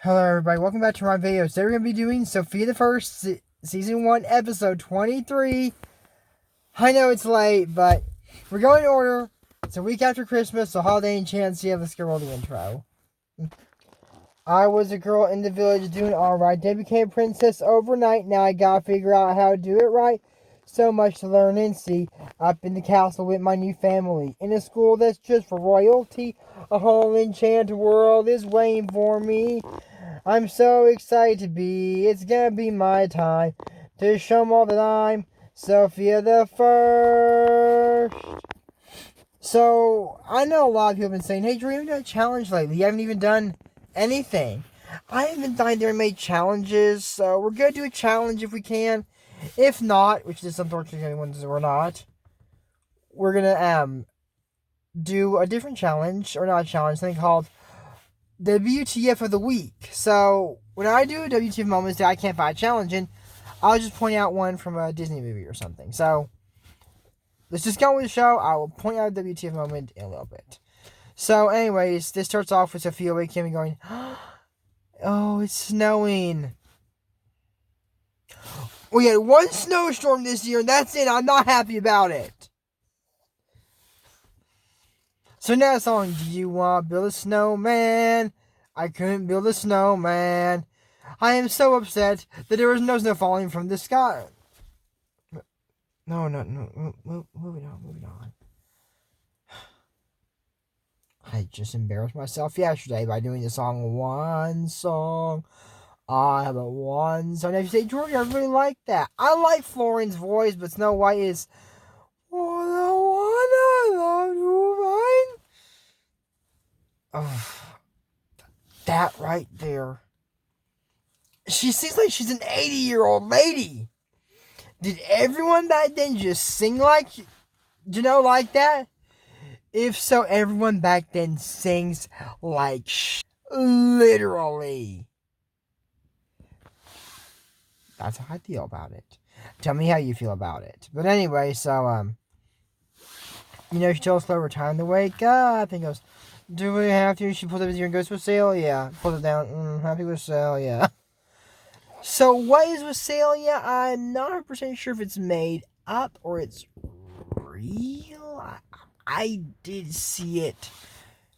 Hello everybody, welcome back to my video. Today we're going to be doing Sofia the First, Season 1, Episode 23. I know it's late, but we're going in order. It's a week after Christmas, so holiday Enchancia. Let's get roll the intro. I was a girl in the village doing alright. Then became a princess overnight. Now I gotta figure out how to do it right. So much to learn and see. Up in the castle with my new family. In a school that's just for royalty. A whole enchanted world is waiting for me. I'm so excited to be. It's gonna be my time to show them all that I'm Sofia the First. So, I know a lot of people have been saying, hey, Drew, you haven't done a challenge lately. You haven't even done anything. I haven't done there and made challenges, so we're gonna do a challenge if we can. If not, which is unfortunately ones we're not, we're gonna do a different challenge, or not a challenge, something called the WTF of the week. So when I do a WTF moments that I can't find a challenge in, I'll just point out one from a Disney movie or something. So let's just go with the show. I will point out a WTF moment in a little bit. So anyways, this starts off with Sofia waking up and going, oh, it's snowing. We had one snowstorm this year and that's it. I'm not happy about it. So now the song, do you want to build a snowman? I couldn't build a snowman. I am so upset that there was no snow falling from the sky. No. Moving on. I just embarrassed myself yesterday by doing the song One Song. I have a one song. If you say, George, I really like that. I like Florin's voice, but Snow White is what I wanna love you mine. Oh, that right there. She seems like she's an 80-year-old lady. Did everyone back then just sing like that? If so, everyone back then sings like literally. That's how I feel about it. Tell me how you feel about it. But anyway, so, she tells Clover time to wake up and goes, do we have to? She pulls up his ear and goes, Wassailia. Pulls it down. Happy Wassailia. So, what is Wassailia? I'm not 100% sure if it's made up or it's real. I did see it.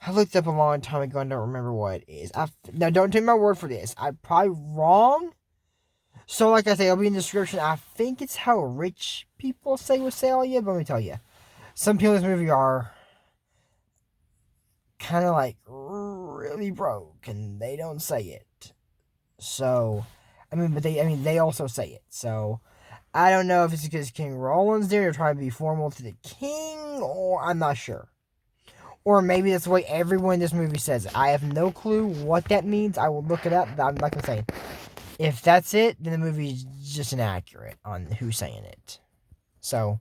I looked up a long time ago and don't remember what it is. Now, don't take my word for this. I'm probably wrong. So, like I say, it'll be in the description. I think it's how rich people say Wassailia, but let me tell you. Some people in this movie are kind of like really broke and they don't say it. So, they also say it. So, I don't know if it's because King Roland's there, they're trying to be formal to the king, or I'm not sure. Or maybe that's the way everyone in this movie says it. I have no clue what that means. I will look it up, but I'm not going to say it. If that's it, then the movie's just inaccurate on who's saying it. So,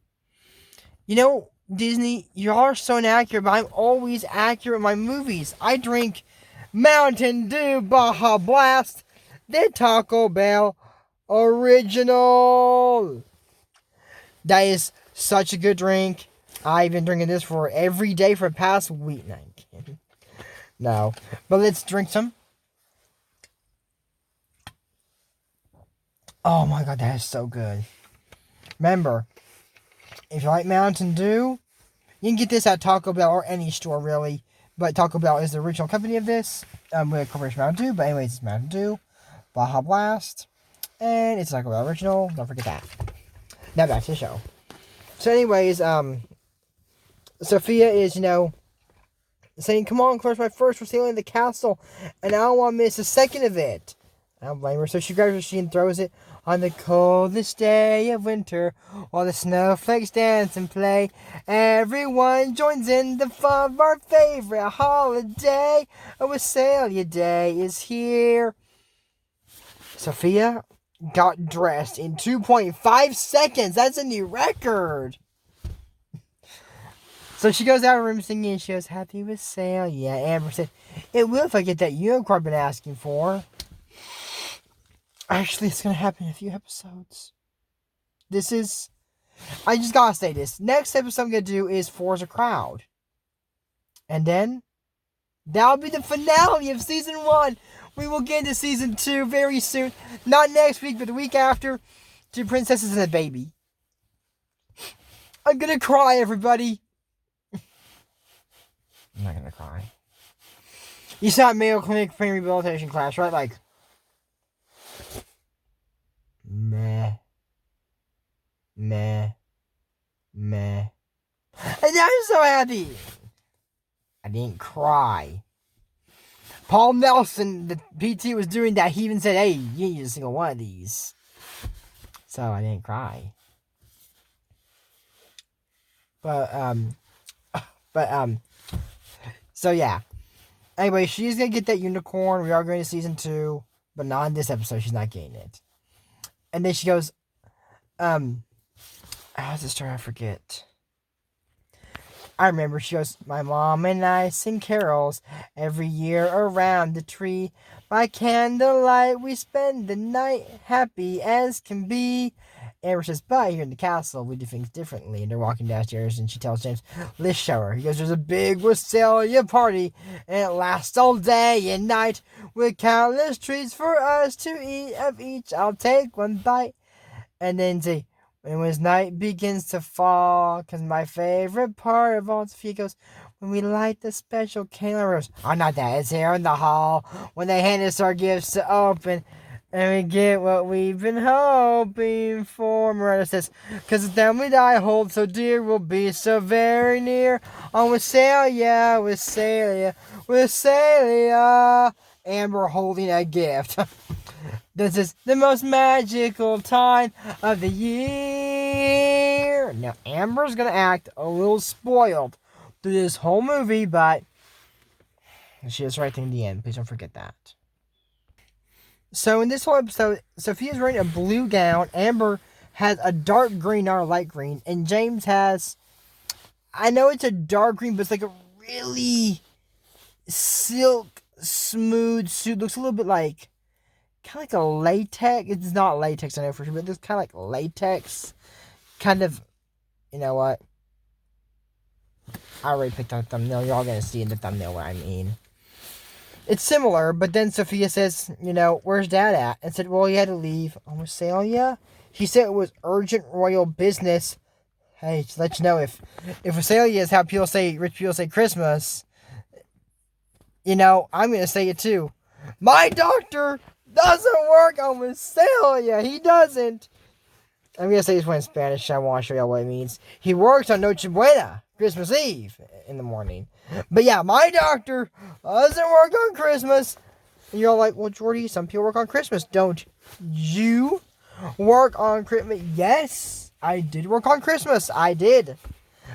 Disney, y'all are so inaccurate, but I'm always accurate in my movies. I drink Mountain Dew Baja Blast, the Taco Bell Original. That is such a good drink. I've been drinking this for every day for the past week. No. But let's drink some. Oh my god, that is so good. Remember, if you like Mountain Dew, you can get this at Taco Bell or any store, really. But Taco Bell is the original company of this. With Corporation Mountain Dew. But anyways, it's Mountain Dew, Baja Blast, and it's Taco Bell Original. Don't forget that. Now back to the show. So anyways, Sofia is, saying, come on, Claire's my first. We're sailing the castle, and I don't want to miss a second of it. I don't blame her. So she grabs her sheet and throws it on the coldest day of winter, while the snowflakes dance and play. Everyone joins in the fun of our favorite holiday. A Wassailia day is here. Sofia got dressed in 2.5 seconds. That's a new record. So she goes out of her room singing and she goes, Happy Wassailia. Amber said, it will if I get that unicorn I've been asking for. Actually, it's going to happen in a few episodes. I just gotta say this. Next episode I'm going to do is Forza Crowd. And then That'll be the finale of season 1. We will get into season 2 very soon. Not next week, but the week after. 2 princesses and a baby. I'm gonna cry, everybody. I'm not gonna cry. You saw Mayo Clinic pre-rehabilitation class, right? Like, meh. And I'm so happy. I didn't cry. Paul Nelson, the PT, was doing that. He even said, hey, you need a single one of these. So I didn't cry. So yeah. Anyway, she's going to get that unicorn. We are going to season 2. But not in this episode. She's not getting it. And then she goes, how's the story? I forget. I remember, she goes, my mom and I sing carols every year around the tree. By candlelight we spend the night, happy as can be. Amber says, but here in the castle we do things differently. And they're walking downstairs and she tells James, let's show her. He goes, there's a big Wassailia party and it lasts all day and night with countless treats for us to eat. Of each I'll take one bite. And then say, and when night begins to fall, cause my favorite part of all, Sofia goes, when we light the special candles. Oh, not that. It's here in the hall. When they hand us our gifts to open, and we get what we've been hoping for. Miranda says, cause the family that I hold so dear will be so very near. On Wassailia, Wassailia. Amber holding a gift. This is the most magical time of the year. Now, Amber's going to act a little spoiled through this whole movie, but she is right in the end. Please don't forget that. So, in this whole episode, Sofia's wearing a blue gown. Amber has a dark green, not a light green. And James has, I know it's a dark green, but it's like a really silk, smooth suit. Looks a little bit like, kind of like a latex. It's not latex, I know for sure, but it's kind of like latex. Kind of, you know what? I already picked out the thumbnail. You're all going to see in the thumbnail what I mean. It's similar, but then Sofia says, you know, where's Dad at? And said, well, he had to leave. Oh, Wassailia? He said it was urgent royal business. Hey, to let you know, if Wassailia is how people say, rich people say Christmas, you know, I'm going to say it too. My doctor doesn't work on Wassailia. He doesn't. I'm going to say this one in Spanish. I want to show y'all what it means. He works on Noche Buena, Christmas Eve, in the morning. But yeah, my doctor doesn't work on Christmas. And you're all like, well, Jordy, some people work on Christmas. Don't you work on Christmas? Yes, I did work on Christmas. I did.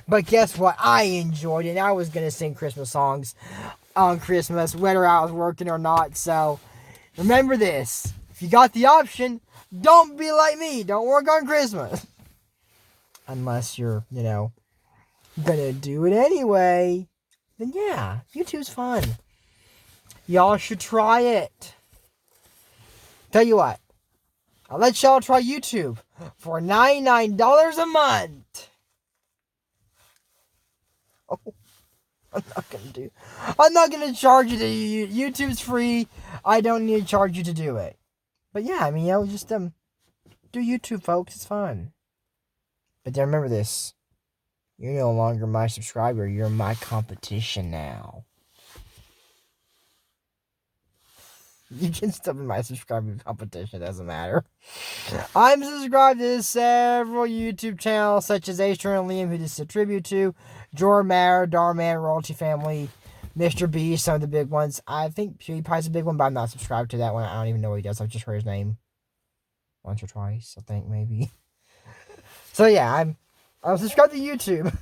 But guess what? I enjoyed it. And I was going to sing Christmas songs on Christmas, whether I was working or not. So remember this. If you got the option, don't be like me. Don't work on Christmas. Unless you're, you know, gonna do it anyway. Then yeah, YouTube's fun. Y'all should try it. Tell you what, I'll let y'all try YouTube for $99 a month. Oh, I'm not gonna charge you to YouTube's free. I don't need to charge you to do it. But yeah, I mean, you know, just do YouTube, folks. It's fun. But then remember this. You're no longer my subscriber. You're my competition now. You can still be my subscriber competition. It doesn't matter. I'm subscribed to several YouTube channels, such as Acer and Liam, who this is a tribute to, Jormar, Darman, Royalty Family, Mr. B, some of the big ones. I think PewDiePie's a big one, but I'm not subscribed to that one. I don't even know what he does. I've just heard his name once or twice, I think, maybe. So yeah, I'm subscribed to YouTube.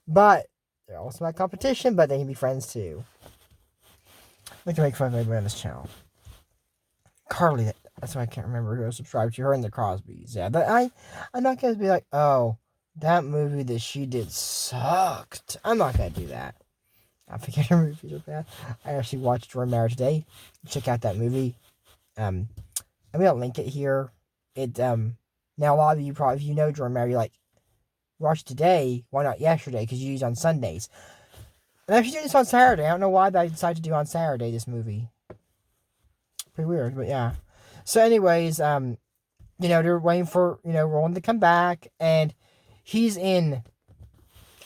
But they're also my competition, but they can be friends too. I can make fun of everybody on this channel. Carly, that's why I can't remember who I subscribed to. Her and the Crosbys. Yeah, but I'm not going to be like, oh, that movie that she did sucked. I'm not going to do that. I forget her movies are bad. I actually watched Joy Marriage today. Check out that movie. I'm going to link it here. Now a lot of you probably, if you know Joy Marriage, you're like, watch today, why not yesterday? Because you use on Sundays. And actually doing this on Saturday. I don't know why they decided to do on Saturday, this movie. Pretty weird, but yeah. So anyways, they're waiting for, Roland to come back, and he's in,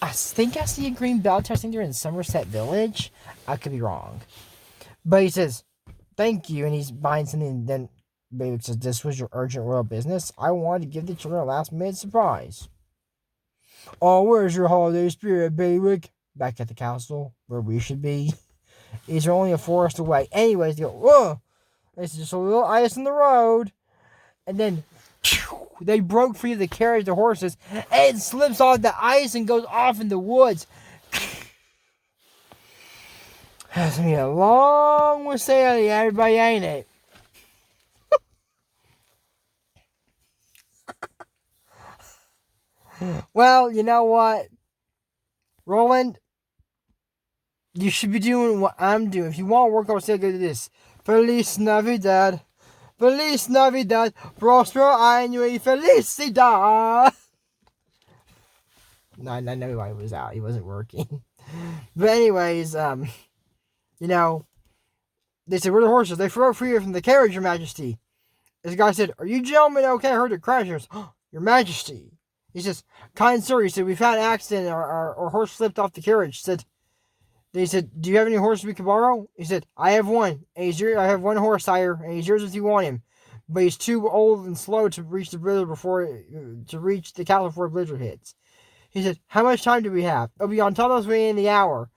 I think I see a green bell. I think they're in Somerset Village. I could be wrong. But he says, thank you, and he's buying something, and then Bailiwick says, this was your urgent royal business. I wanted to give the children a last-minute surprise. Oh, where's your holiday spirit, Bailiwick? Back at the castle, where we should be. These are only a forest away. Anyways, they go, whoa! There's just a little ice on the road. And then they broke free of the carriage, the horses, and it slips off the ice and goes off in the woods. That's gonna be a long Wassailia, everybody, ain't it? Well, you know what, Roland, you should be doing what I'm doing. If you want to work on, say, go to this. Feliz Navidad. Feliz Navidad. Prospero año y felicidad. No, I know why he was out. He wasn't working. But anyways, they said, where are the horses? They broke free from the carriage, Your Majesty. This guy said, are you gentlemen okay? I heard it crash. He goes, oh, Your Majesty. He says, kind sir, he said, we've had an accident. Our horse slipped off the carriage. They said, do you have any horses we can borrow? He said, I have one. And I have one horse, sire, and he's yours if you want him. But he's too old and slow to reach the blizzard to reach the castle before a blizzard hits. He said, how much time do we have? It'll be on top of us within the hour.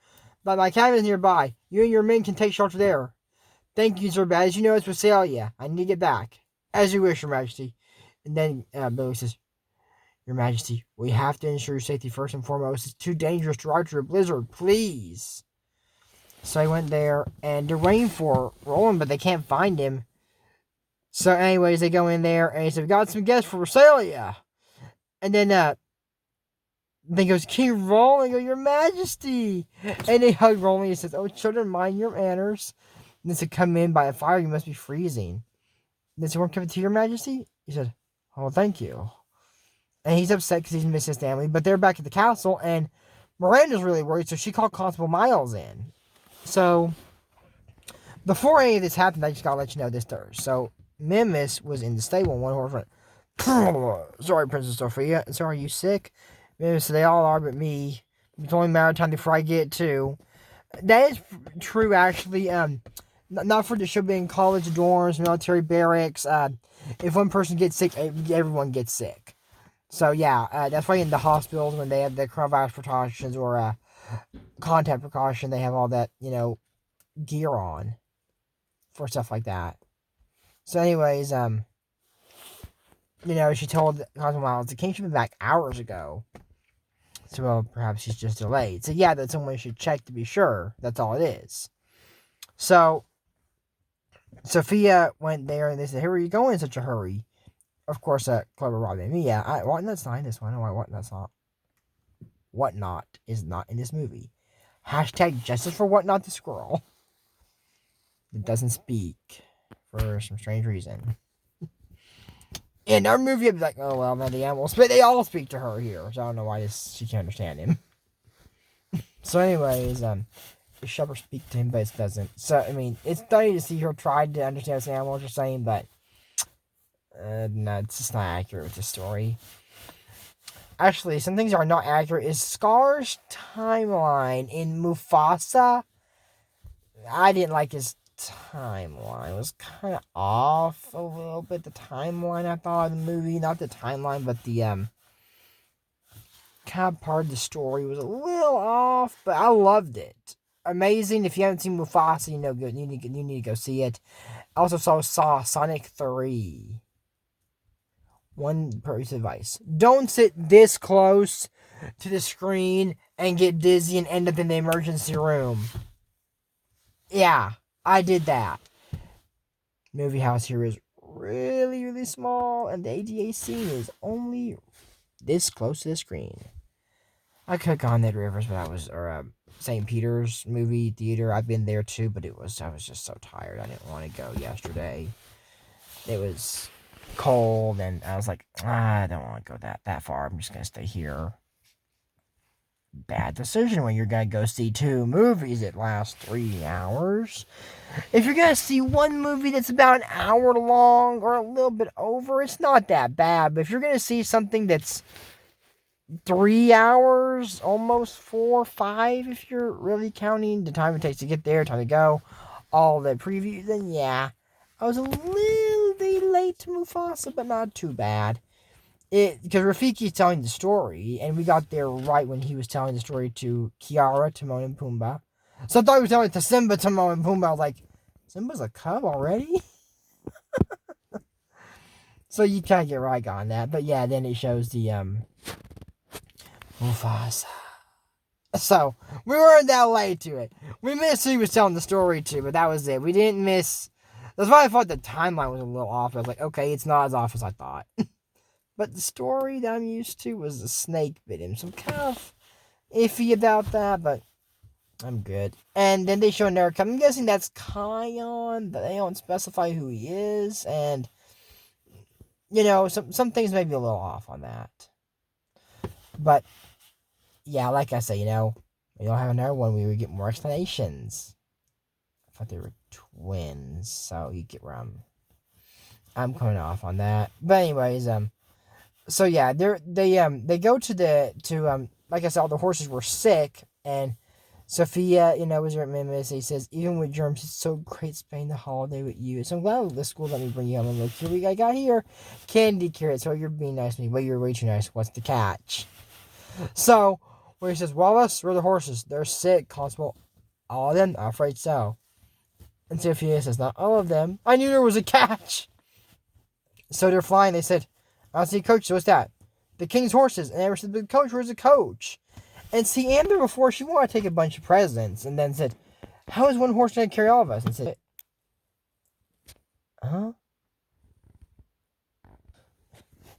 But my cabin is nearby. You and your men can take shelter there. Thank you, sir, but as you know, it's Wassailia. I need to get back. As you wish, Your Majesty. And then Billy says, Your Majesty, we have to ensure your safety first and foremost. It's too dangerous to ride through a blizzard, please. So I went there, and they're waiting for Roland, but they can't find him. So anyways, they go in there, and he said, we got some guests for Wassailia. And then he goes, King Roland, go, Your Majesty. And they hug Roland, and he says, oh, children, mind your manners. And they said, come in by a fire, you must be freezing. And they said, we're coming to Your Majesty? He said, oh, thank you. And he's upset because he's missed his family, but they're back at the castle, and Miranda's really worried, so she called Constable Miles in. So, before any of this happened, I just gotta let you know this third. So, Mimis was in the stable, and one horse went, sorry, Princess Sofia, so are you sick? Mimis said, they all are, but me. It's only a matter of time before I get to. That is true, actually. Not for the show being college dorms, military barracks. If one person gets sick, everyone gets sick. So, yeah, that's why in the hospitals, when they have the coronavirus precautions or contact precaution, they have all that, gear on for stuff like that. So, anyways, she told Constable Miles, the king should be back hours ago. So, well, perhaps she's just delayed. So, yeah, that someone should check to be sure. That's all it is. So, Sofia went there, and they said, here are you going in such a hurry? Of course, clever Robbie. Yeah, Whatnot's not in this one. I don't know why Whatnot's not. Whatnot is not in this movie. Hashtag justice for Whatnot the squirrel. It doesn't speak for some strange reason. In our movie, I'd be like, oh, well, now the animals. But they all speak to her here, so I don't know why she can't understand him. So, anyways, the shepherd speak to him, but it doesn't. So, I mean, it's funny to see her try to understand what the animals are saying, but no, it's just not accurate with the story. Actually, some things are not accurate. Is Scar's timeline in Mufasa? I didn't like his timeline. It was kind of off a little bit. The timeline I thought of the movie, not the timeline, but the kind of part of the story was a little off. But I loved it. Amazing. If you haven't seen Mufasa, you need to go see it. I also saw Sonic 3. One piece of advice. Don't sit this close to the screen and get dizzy and end up in the emergency room. Yeah, I did that. Movie house here is really, really small, and the ADA scene is only this close to the screen. I could have gone Ned Rivers, but St. Peter's movie theater. I've been there too, but I was just so tired. I didn't want to go yesterday. It was cold, and I was like, I don't want to go that far. I'm just gonna stay here. bad decision when you're going to go see 2 movies that last 3 hours. If you're going to see one movie that's about an hour long or a little bit over, it's not that bad. But if you're going to see something that's 3 hours, almost 4, 5, if you're really counting the time it takes to get there, time to go, all the previews, then yeah, I was a little bit late to Mufasa, but not too bad. Because Rafiki's telling the story, and we got there right when he was telling the story to Kiara, Timon, and Pumbaa. So I thought he was telling it to Simba, Timon, and Pumbaa. I was like, Simba's a cub already? So you kind of get right on that. But yeah, then it shows the, Mufasa. So, we weren't that late to it. We missed who he was telling the story to, but that was it. We didn't miss... That's why I thought the timeline was a little off. I was like, okay, it's not as off as I thought. But the story that I'm used to was the snake bit him. So I'm kind of iffy about that, but I'm good. And then they show Nerika. I'm guessing that's Kion, but they don't specify who he is. And, you know, some things may be a little off on that. But, yeah, like I say, you know, we don't have another one. We would get more explanations. I thought they were twins, so you get where I'm coming off on that. But anyways, so yeah, they go to like I said, all the horses were sick, and Sofia, you know, was remiss. He says, even with germs, it's so great spending the holiday with you. So I'm glad the school let me bring you home. And look, here I got here, candy carrots. So you're being nice to me. Well, you're way too nice. What's the catch? So where he says, Wallace, where are the horses? They're sick, Constable. All of them? I'm afraid so. And Sofia says, not all of them. I knew there was a catch. So they're flying. They said, I don't see a coach. So what's that? The king's horses. And Amber said, the coach, where's the coach? And see, Amber before, she wanted to take a bunch of presents. And then said, how is one horse going to carry all of us? And said, huh?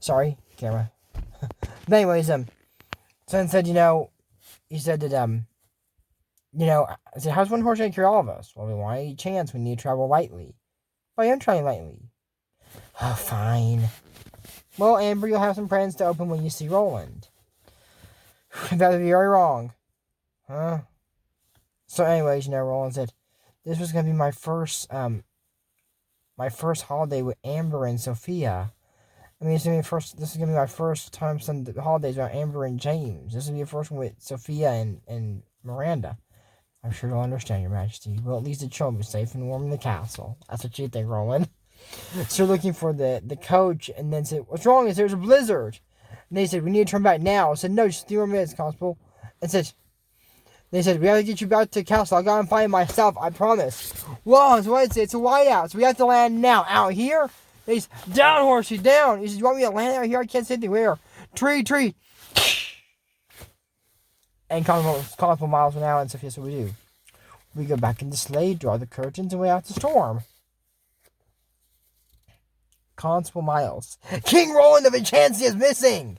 Sorry, camera. But anyways, so then said, you know, he said that, you know, I said, how's one horse going to carry all of us? Well, we want a chance. We need to travel lightly. Well, I am traveling lightly. Oh, fine. Well, Amber, you'll have some presents to open when you see Roland. That would be very wrong. Huh? So anyways, you know, Roland said, this was going to be my first holiday with Amber and Sofia. I mean, this is going to be my first time some holidays with Amber and James. This will be the first one with Sofia and Miranda. I'm sure you'll understand, Your Majesty. Well, at least the children be safe and warm in the castle. That's what you think, Roland. So looking for the coach, and then said, what's wrong? Is there's a blizzard? And they said, we need to turn back now. I said, no, just 3 more minutes, Constable. And they said, we have to get you back to the castle. I'll go and find myself, I promise. Whoa, so what is it? It's a whiteout, so we have to land now. Out here? They said, down, horsey, down. He said, you want me to land out here? I can't see anything. Where? Tree. And Constable Miles went out, and Sophia said, what do we do? We go back in the sleigh, draw the curtains, and wait out the storm. Constable Miles. King Roland of Enchancia is missing!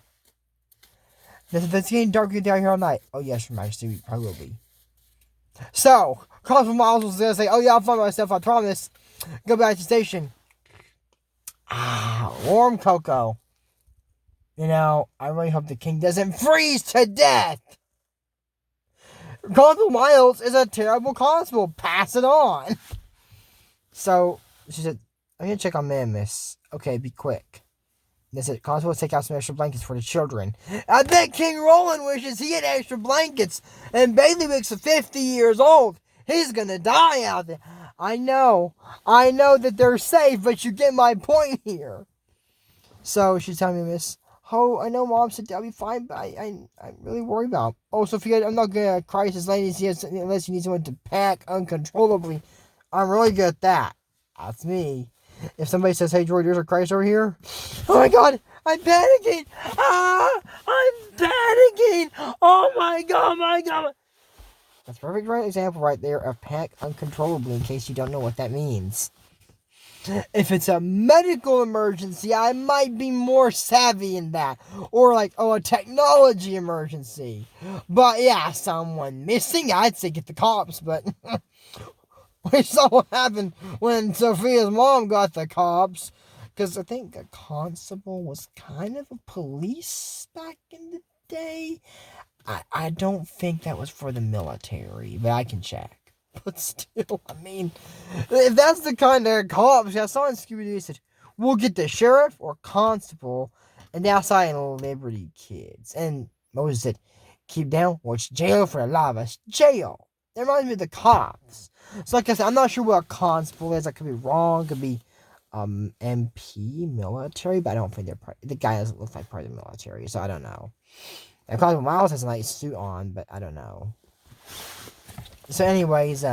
It's getting darker down here all night. Oh, yes, Your Majesty, we probably will be. So, Constable Miles was going to say, oh, yeah, I'll find myself, I promise. Go back to the station. Warm cocoa. You know, I really hope the king doesn't freeze to death. Constable Miles is a terrible constable. Pass it on. So, she said, I'm going to check on man, miss. Okay, be quick. They said, Constable, take out some extra blankets for the children. I bet King Roland wishes he had extra blankets. And Bailiwick's 50 years old. He's going to die out there. I know that they're safe, but you get my point here. So she's telling me, miss, oh, I know Mom said I'll be fine, but I'm really worried about him. Oh, Sophia, I'm not going to cry as late unless you need someone to pack uncontrollably. I'm really good at that. That's me. If somebody says, hey, George, there's a crisis over here. Oh, my God. I'm panicking. I'm panicking. Oh, my God. That's a perfect right example right there of pack uncontrollably in case you don't know what that means. If it's a medical emergency, I might be more savvy in that. Or like, a technology emergency. But yeah, someone missing, I'd say get the cops, but... We saw what happened when Sophia's mom got the cops. Because I think a constable was kind of a police back in the day. I don't think that was for the military, but I can check. But still, I mean, if that's the kind of cops, I saw in Scooby-Doo, said, we'll get the sheriff or constable, and now sign Liberty Kids. And Moses said, keep down, watch jail for a lot of us. Jail. That reminds me of the cops. So like I said, I'm not sure what a constable is. I could be wrong. It could be MP, military, but I don't think they're part. The guy doesn't look like part of the military, so I don't know. And Constable Miles has a nice suit on, but I don't know. So anyways,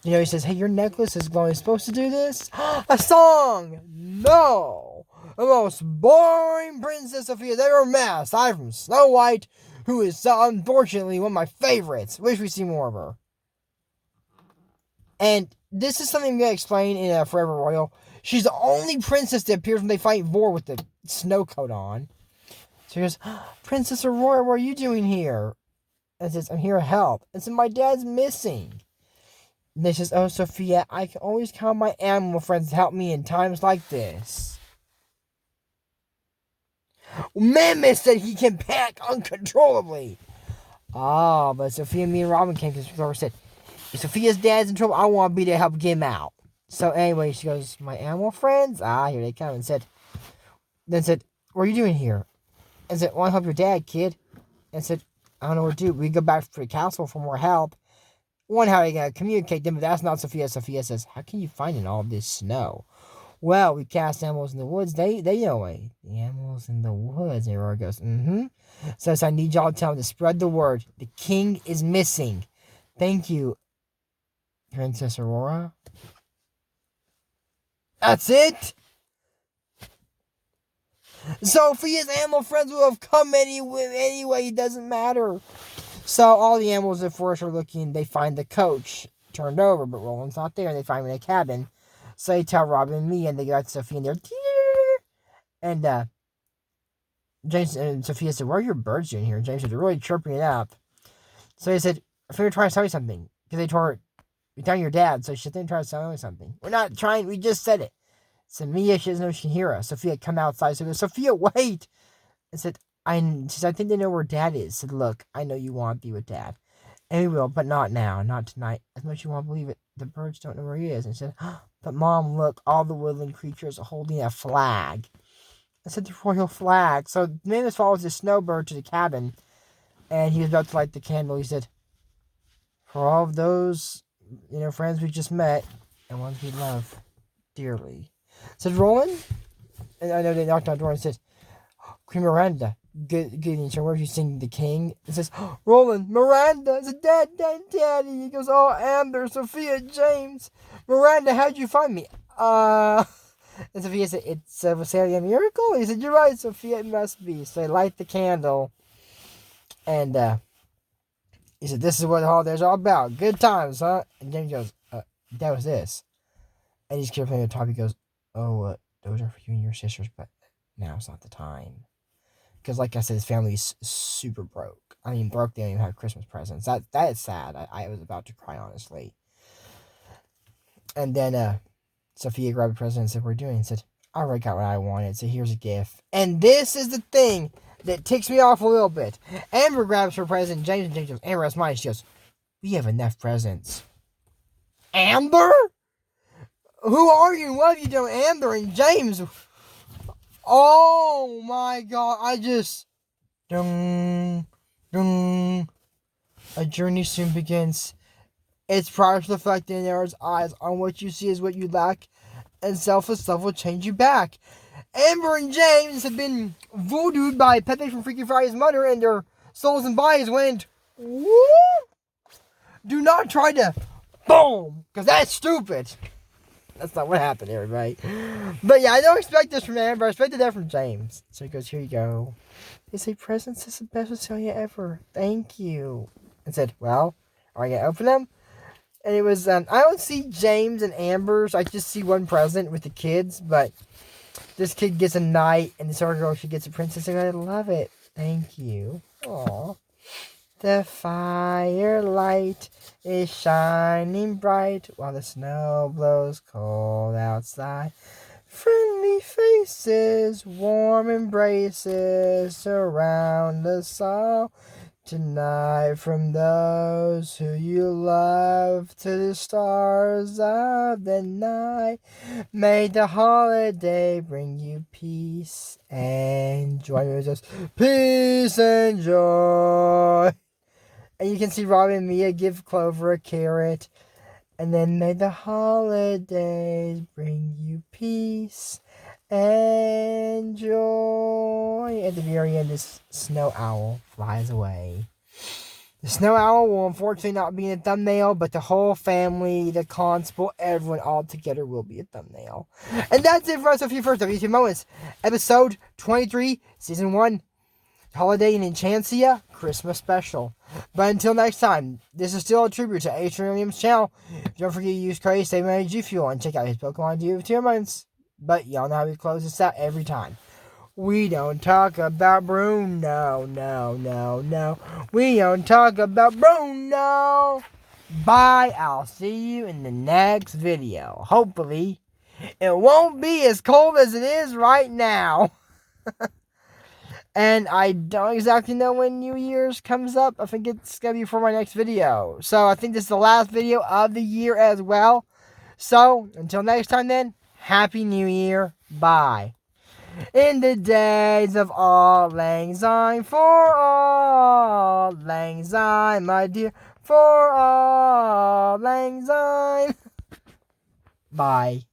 he says, hey, your necklace is glowing. Supposed to do this? A song! No! The most boring Princess Sophia's ever met, aside from Snow White, who is unfortunately one of my favorites. Wish we see more of her. And this is something we gotta explain in Forever Royal. She's the only princess that appears when they fight Vor with the snow coat on. So he goes, Princess Aurora, what are you doing here? And says, I'm here to help. And so my dad's missing. And they says, oh, Sophia, I can always count on my animal friends to help me in times like this. Mammoth said he can pack uncontrollably. But Sophia, me, and Robin came because Flora said, if Sophia's dad's in trouble, I want to be there to help get him out. So anyway, she goes, my animal friends? Here they come. And said, what are you doing here? And said, want to help your dad, kid. And said, I don't know what to do. We go back to the castle for more help. One, how are you going to communicate them? But that's not Sophia. Sophia says, how can you find in all this snow? Well, we cast animals in the woods. They know it. The animals in the woods. And Aurora goes, Says, I need y'all to tell them to spread the word. The king is missing. Thank you, Princess Aurora. That's it? Sophia's animal friends will have come anyway. It doesn't matter. So all the animals at first are looking. They find the coach turned over, but Roland's not there. And they find him in a cabin. So they tell Robin and me, and they got Sophia in there. And James and Sophia said, "What are your birds doing here?" And James said, "They're really chirping it up." So he said, "I think we're trying to tell you something." Because they told her, "You're telling your dad." So she said, "Trying to tell you something." We're not trying. We just said it. So Mia, she doesn't know she can hear us. Sophia come outside. So goes, Sophia, wait. And said, I think they know where Dad is. Said, look, I know you want to be with Dad. And we will, but not now, not tonight. As much as you want to believe it, the birds don't know where he is. And said, but Mom, look, all the woodland creatures are holding a flag. I said, the royal flag. So Manus follows the snowbird to the cabin. And he was about to light the candle. He said, for all of those, friends we just met and ones we love dearly. Said Roland, and I know they knocked on the door and said, Queen Miranda, good evening, sir. Where are you singing the king? It says, Roland, Miranda, it's a daddy. He goes, oh, Amber, Sophia, James. Miranda, how'd you find me? And Sophia said, it's a Wassailia miracle? He said, you're right, Sophia, it must be. So they light the candle, and he said, this is what the holidays are all about. Good times, huh? And James goes, that was this. And he's carefully on the top, he goes, those are for you and your sisters, but now's not the time. Because, like I said, his family's super broke. I mean, broke, they don't even have Christmas presents. That is sad. I was about to cry, honestly. And then Sophia grabbed a present and said, what are you doing? And said, I already got what I wanted, so here's a gift. And this is the thing that ticks me off a little bit. Amber grabs her present, James goes, Amber, that's mine. She goes, we have enough presents. Amber? Who are you? What have you done, Amber and James? Oh my God! A journey soon begins. It's prior to the fact in their eyes on what you see is what you lack, and selfless love will change you back. Amber and James have been voodooed by Pepe from Freaky Friday's mother, and their souls and bodies went whoop. Do not try to boom, because that's stupid. That's not what happened, everybody. But yeah, I don't expect this from Amber. I expected that from James. So he goes, here you go. They say, presents is the best Wassailia ever. Thank you. And said, well, are you going to open them? And it was, I don't see James and Amber's. I just see one present with the kids. But this kid gets a knight, and this other girl, she gets a princess. And I love it. Thank you. Aww. The firelight is shining bright while the snow blows cold outside. Friendly faces, warm embraces surround us all. tonight from those who you love to the stars of the night. May the holiday bring you peace and joy. Peace and joy. And you can see Robin and Mia give Clover a carrot. And then may the holidays bring you peace and joy. At the very end, this snow owl flies away. The snow owl will unfortunately not be in the thumbnail, but the whole family, the constable, everyone all together will be a thumbnail. And that's it for us. Sofia First WTF Moments, episode 23, season 1. Holiday in Enchancia, Christmas special. But until next time, this is still a tribute to Adrian Williams' channel. Don't forget to use code SaveMyG and check out his Pokemon WTF Moments. But y'all know how we close this out every time. We don't talk about Bruno, no. We don't talk about Bruno. Bye, I'll see you in the next video. Hopefully, it won't be as cold as it is right now. And I don't exactly know when New Year's comes up. I think it's going to be for my next video. So I think this is the last video of the year as well. So until next time then, Happy New Year. Bye. In the days of Auld Lang Syne, for Auld Lang Syne, my dear, for Auld Lang Syne. Bye.